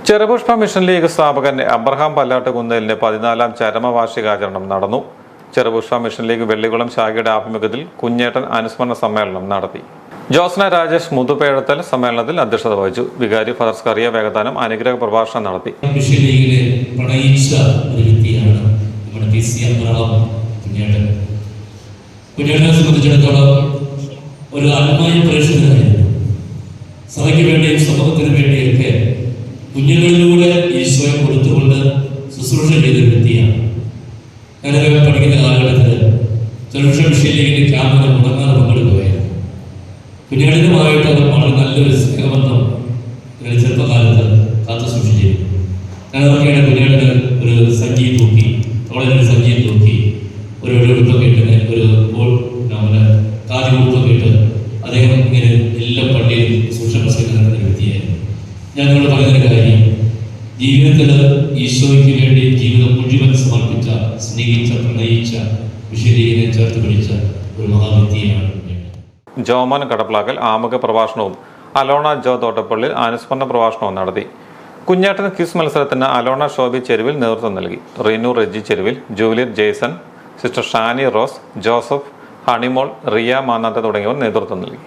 Cherupushpa mission league സ്ഥാപകൻ Abraham പല്ലാട്ടുകുന്നേലിന്റെ 14ാം ചരമവാർഷികാചരണം നടന്നു. Cherupushpa mission league Vellikulam ശാഖയുടെ ആഭിമുഖ്യത്തിൽ കുഞ്ഞേട്ടൻ അനുസ്മരണ സമ്മേളനം നടത്തി. ജോസ്ന രാജേഷ് മുതുപേഴത്തൽ സമ്മേളനത്തിൽ അധ്യക്ഷത വഹിച്ചു. വികാരി ഫാദർ സ്കറിയ വേഗദാനം അനുഗ്രഹ പ്രഭാഷണം നടത്തി. മിഷൻ ലീഗിലെ പ്രണയിച്ച ഒരു വ്യക്തിയാണ് നമ്മുടെ PC അബ്രഹാം കുഞ്ഞേട്ടൻ. കുഞ്ഞേട്ടനെ സംബന്ധിച്ചിടത്തോളം ഒരു ആത്മായ പ്രേക്ഷകനായിരുന്നു. സഭയ്ക്ക് വേണ്ടിയും സമൂഹത്തിന് വേണ്ടിയൊക്കെ കുഞ്ഞുങ്ങളിലൂടെ ഈശോയെ കൊടുത്തുകൊണ്ട് ശുശ്രൂഷ ചെയ്തൊരു വ്യക്തിയാണ്. ഞാനൊക്കെ പഠിക്കുന്ന കാലഘട്ടത്തിൽ ചെറുപുഷ്പ മിഷൻ ലീഗിന്റെ ക്യാമ്പിന് മുടങ്ങാതെ പങ്കെടുക്കുകയായിരുന്നു. കുഞ്ഞുങ്ങളുമായിട്ട് അവർ വളരെ നല്ലൊരു സ്നേഹബന്ധം ചെറുപ്പകാലത്ത് കാത്തു സൂക്ഷിച്ചിരുന്നു. ഞാൻ നോക്കിയാണ് കുഞ്ഞുങ്ങളുടെ ഒരു സഞ്ചി തൂക്കി, തോളൊരു സഞ്ചിയും തൂക്കി, ഒരു ഉടുപ്പൊക്കെ ഇട്ട്, ഒരു കാതി ഉടുപ്പൊക്കെ ഇട്ട് അദ്ദേഹം ഇങ്ങനെ എല്ലാ പള്ളിയിലും സൂക്ഷ്മ നടന്ന വ്യക്തിയായിരുന്നു. ഞാൻ നിങ്ങളോട് പറയുന്നൊരു കാര്യം, ജീവിതത്തിൽ ഈശോയ്ക്ക് വേണ്ടി ജീവിതം മുഴുവൻ സമർപ്പിച്ച, സ്നേഹിച്ച, പ്രണയിച്ച, വിശുദ്ധീകനെ ചേർത്ത് പിടിച്ച ഒരു മഹാവ്യക്തിയാണ്. ജോമോൻ കടപ്ലാക്കൽ ആമുഖ പ്രഭാഷണവും അലോണ ജോ തോട്ടപ്പള്ളി അനുസ്മരണ പ്രഭാഷണവും നടത്തി. കുഞ്ഞേട്ടൻ ക്വിസ് മത്സരത്തിന് അലോണ ഷോബി ചെരുവിൽ നേതൃത്വം നൽകി. Reenu Reji Cheruvil, Juliet Jason, sister Shani Rose, Joseph, Honeymol, Riya Manatha തുടങ്ങിയവർ നേതൃത്വം നൽകി.